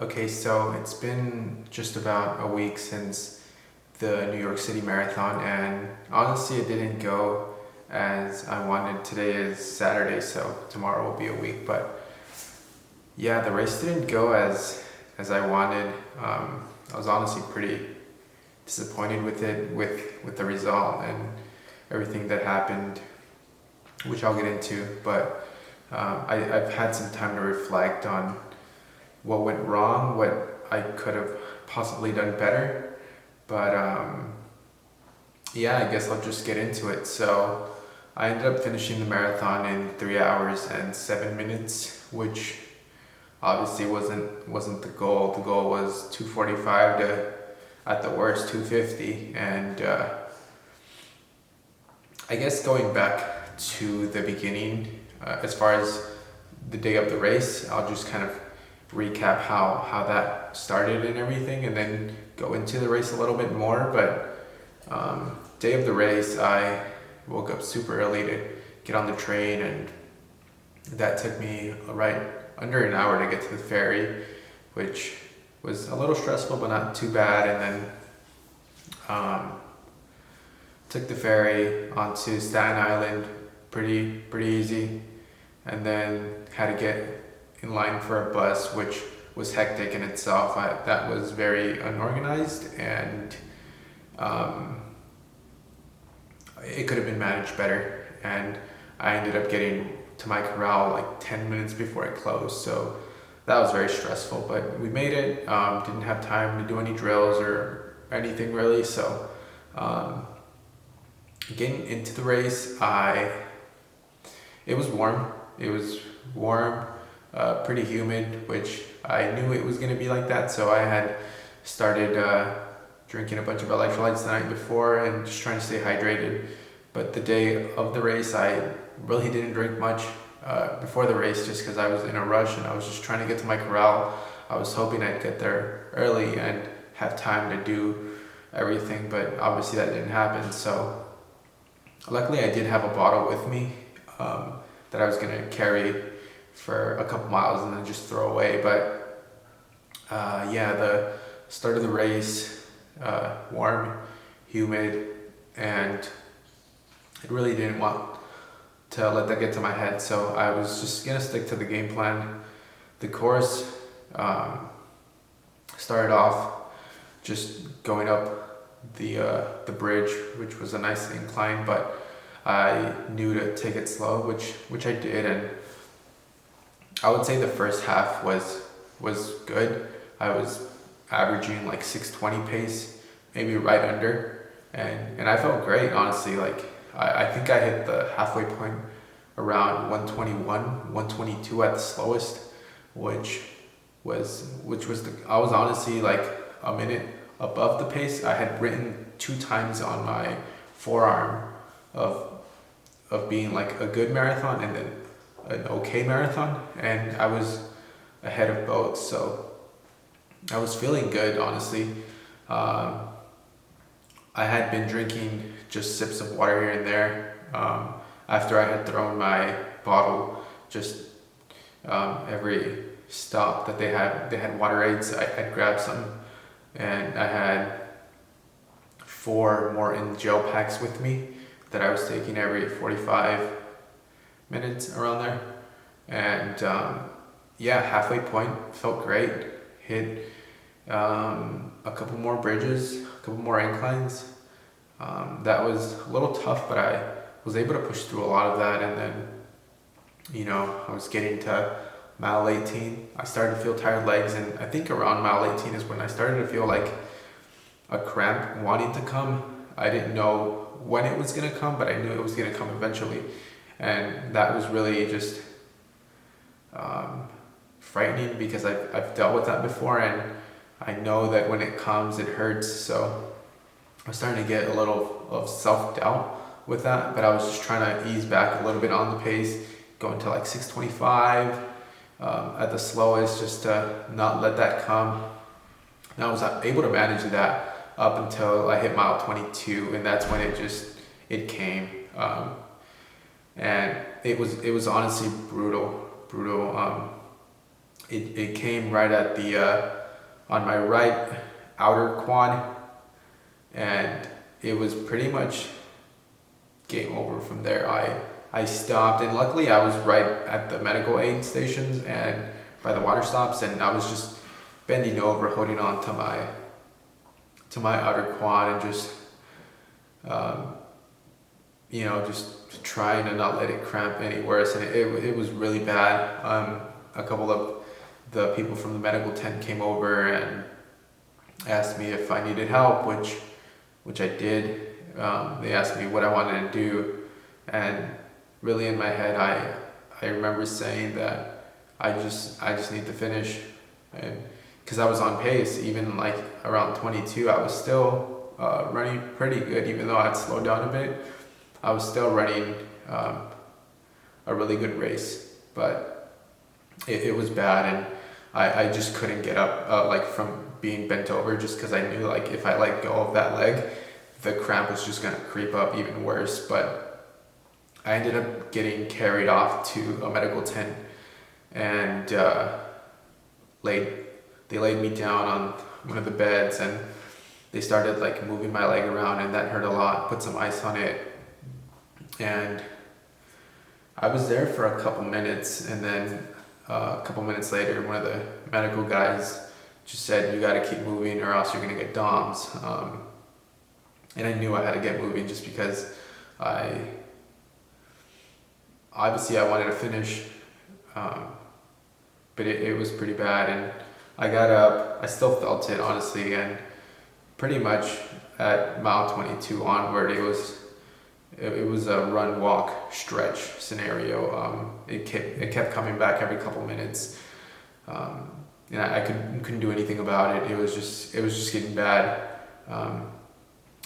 Okay, so it's been just about a week since the New York City Marathon, and honestly, it didn't go as I wanted. Today is Saturday, so tomorrow will be a week. But yeah, the race didn't go as I wanted. I was honestly pretty disappointed with it, with the result and everything that happened, which I'll get into. But I've had some time to reflect on what went wrong, what I could have possibly done better. But yeah, I guess I'll just get into it. So I ended up finishing the marathon in 3 hours and 7 minutes, which obviously wasn't the goal. The goal was 2:45 to, at the worst, 2:50. And I guess going back to the beginning, as far as the day of the race, I'll just kind of recap how that started and everything, and then go into the race a little bit more. But day of the race, I woke up super early to get on the train, and that took me right under an hour to get to the ferry, which was a little stressful but not too bad. And then took the ferry onto Staten Island, pretty easy, and then had to get in line for a bus, which was hectic in itself. That was very unorganized, and it could have been managed better. And I ended up getting to my corral like 10 minutes before it closed, so that was very stressful. But we made it. Didn't have time to do any drills or anything really. So getting into the race, it was warm. It was warm, pretty humid, which I knew it was going to be like that. So I had started drinking a bunch of electrolytes the night before and just trying to stay hydrated. But the day of the race, I really didn't drink much before the race, just because I was in a rush and I was just trying to get to my corral. I was hoping I'd get there early and have time to do everything, but obviously that didn't happen. So luckily I did have a bottle with me that I was going to carry for a couple miles and then just throw away. But yeah, the start of the race, warm, humid, and I really didn't want to let that get to my head, so I was just gonna stick to the game plan. The course started off just going up the bridge, which was a nice incline, but I knew to take it slow, which I did. And I would say the first half was good. I was averaging like 6:20 pace, maybe right under, and I felt great, honestly. Like I think I hit the halfway point around 121, 122 at the slowest, which was I was honestly like a minute above the pace. I had written 2 times on my forearm of being like a good marathon and then an okay marathon, and I was ahead of both, so I was feeling good, honestly. I had been drinking just sips of water here and there after I had thrown my bottle. Just every stop that they had Waterades, I'd grab some, and I had 4 more in gel packs with me that I was taking every 45 minutes around there. And yeah, halfway point, felt great. Hit a couple more bridges, a couple more inclines. That was a little tough, but I was able to push through a lot of that. And then, I was getting to mile 18. I started to feel tired legs, and I think around mile 18 is when I started to feel like a cramp wanting to come. I didn't know when it was going to come, but I knew it was going to come eventually. And that was really just frightening, because I've dealt with that before, and I know that when it comes, it hurts. So I was starting to get a little of self-doubt with that, but I was just trying to ease back a little bit on the pace, going to like 6:25 at the slowest, just to not let that come. And I was able to manage that up until I hit mile 22, and that's when it came. And it was honestly brutal. it came right at the on my right outer quad, and it was pretty much game over from there. I stopped, and luckily I was right at the medical aid stations and by the water stops, and I was just bending over, holding on to my outer quad, and just um, just trying to not let it cramp any worse. And it was really bad. A couple of the people from the medical tent came over and asked me if I needed help, which I did. They asked me what I wanted to do, and really in my head I remember saying that I just need to finish, and because I was on pace, even like around 22, I was still running pretty good, even though I had slowed down a bit. I was still running a really good race, but it was bad, and I just couldn't get up like from being bent over, just because I knew like if I let go of that leg, the cramp was just gonna creep up even worse. But I ended up getting carried off to a medical tent, and they laid me down on one of the beds, and they started like moving my leg around, and that hurt a lot. Put some ice on it, and I was there for a couple minutes, and then a couple minutes later, one of the medical guys just said, "You got to keep moving, or else you're gonna get DOMS." And I knew I had to get moving, just because I wanted to finish, but it was pretty bad. And I got up. I still felt it, honestly, and pretty much at mile 22 onward, it was a run, walk, stretch scenario. It kept coming back every couple minutes, and I couldn't do anything about it. It was just getting bad,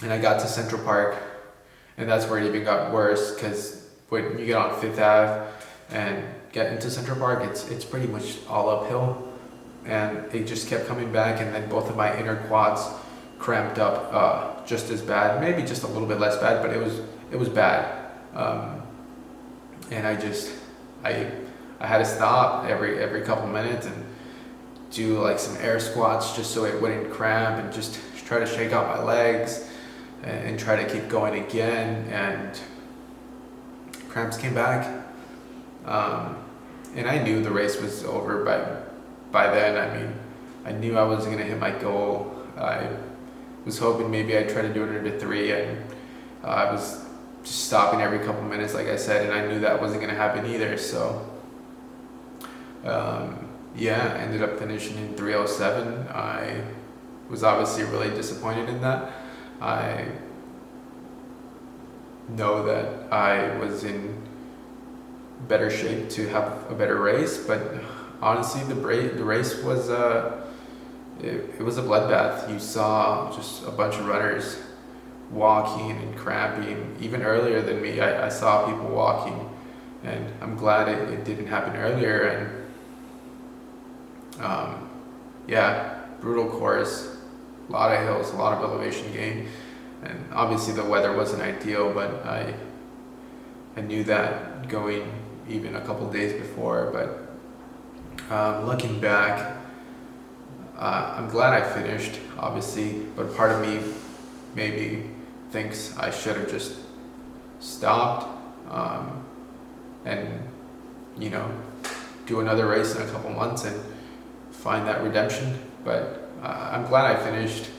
and I got to Central Park, and that's where it even got worse, because when you get on Fifth Ave and get into Central Park, it's pretty much all uphill, and it just kept coming back, and then both of my inner quads cramped up just as bad, maybe just a little bit less bad, but it was bad, and I had to stop every couple minutes and do like some air squats just so it wouldn't cramp, and just try to shake out my legs and try to keep going again, and cramps came back, and I knew the race was over by then. I mean, I knew I wasn't gonna hit my goal. I was hoping maybe I'd try to do it under 3, and I was just stopping every couple minutes, like I said, and I knew that wasn't gonna happen either. So I ended up finishing in 3:07. I was obviously really disappointed in that. I know that I was in better shape to have a better race, but honestly, the race was it was a bloodbath. You saw just a bunch of runners walking and cramping. Even earlier than me, I saw people walking, and I'm glad it didn't happen earlier. And brutal course, a lot of hills, a lot of elevation gain, and obviously the weather wasn't ideal, but I knew that going even a couple days before. But looking back, I'm glad I finished, obviously, but part of me maybe thinks I should have just stopped, and do another race in a couple months and find that redemption. But I'm glad I finished.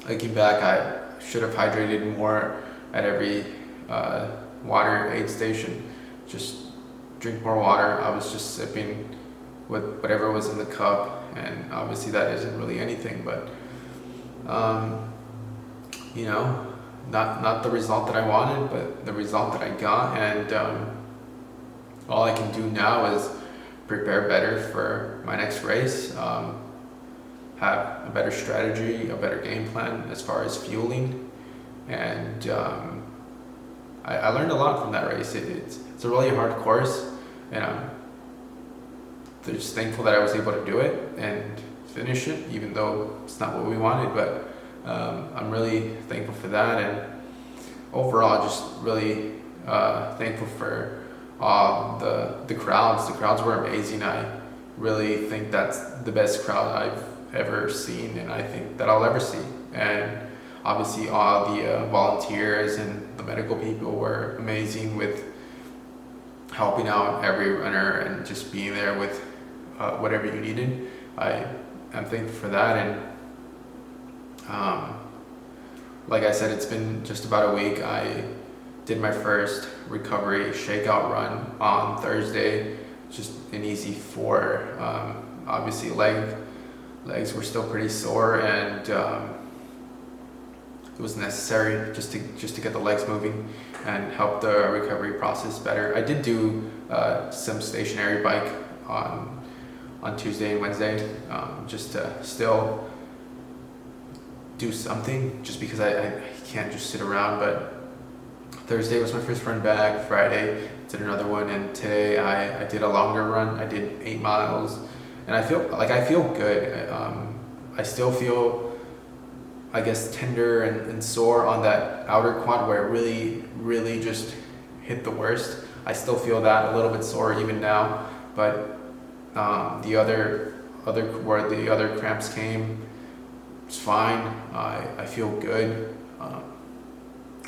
Looking back, I should have hydrated more at every water aid station. Just drink more water. I was just sipping with whatever was in the cup, and obviously that isn't really anything, but not the result that I wanted, but the result that I got. And all I can do now is prepare better for my next race, have a better strategy, a better game plan as far as fueling, and I learned a lot from that race. It's a really hard course, and I'm just thankful that I was able to do it and finish it, even though it's not what we wanted. But I'm really thankful for that, and overall just really thankful for the crowds were amazing. I really think that's the best crowd I've ever seen, and I think that I'll ever see. And obviously all the volunteers and the medical people were amazing with helping out every runner and just being there with whatever you needed. I'm thankful for that. And like I said, it's been just about a week. I did my first recovery shakeout run on Thursday, just an easy 4. Obviously legs were still pretty sore, and it was necessary just to get the legs moving and help the recovery process better. I did do some stationary bike on Tuesday and Wednesday, just to still do something, just because I can't just sit around. But Thursday was my first run back. Friday did another one, and today I did a longer run. I did 8 miles, and I feel good. I still feel, I guess, tender and sore on that outer quad where it really just hit the worst. I still feel that a little bit sore even now, but the other where the other cramps came, it's fine. I feel good,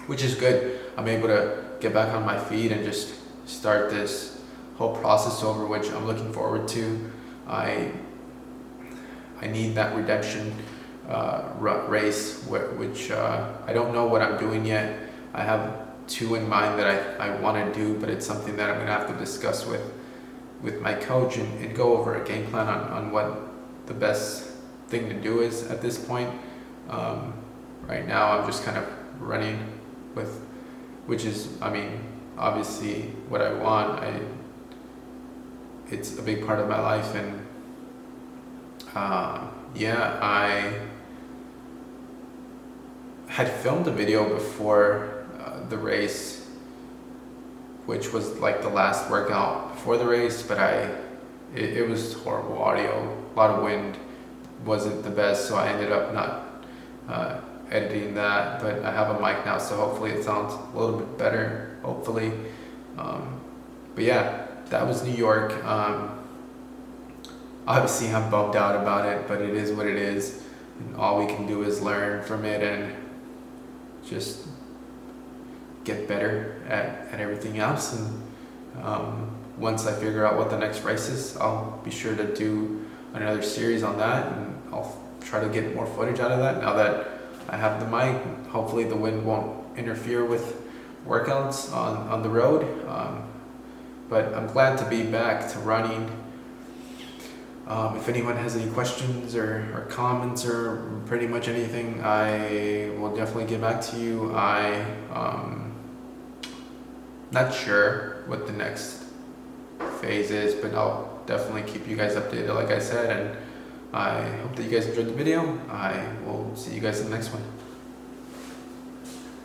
which is good. I'm able to get back on my feet and just start this whole process over, which I'm looking forward to. I need that redemption race, which I don't know what I'm doing yet. I have 2 in mind that I want to do, but it's something that I'm going to have to discuss with my coach and go over a game plan on what the best thing to do is at this point. Right now I'm just kind of running with, which is, I mean, obviously what I want. It's a big part of my life, and yeah, I had filmed a video before the race, which was like the last workout before the race, but it was horrible audio, a lot of wind, wasn't the best, so I ended up not editing that. But I have a mic now, so hopefully it sounds a little bit better, hopefully. But yeah, that was New York. Obviously I'm bummed out about it, but it is what it is, and all we can do is learn from it and just get better at everything else. And once I figure out what the next race is, I'll be sure to do another series on that, and I'll try to get more footage out of that now that I have the mic. Hopefully the wind won't interfere with workouts on the road. But I'm glad to be back to running. If anyone has any questions or comments or pretty much anything, I will definitely get back to you. Not sure what the next phase is, but I'll definitely keep you guys updated, like I said, and I hope that you guys enjoyed the video. I will see you guys in the next one.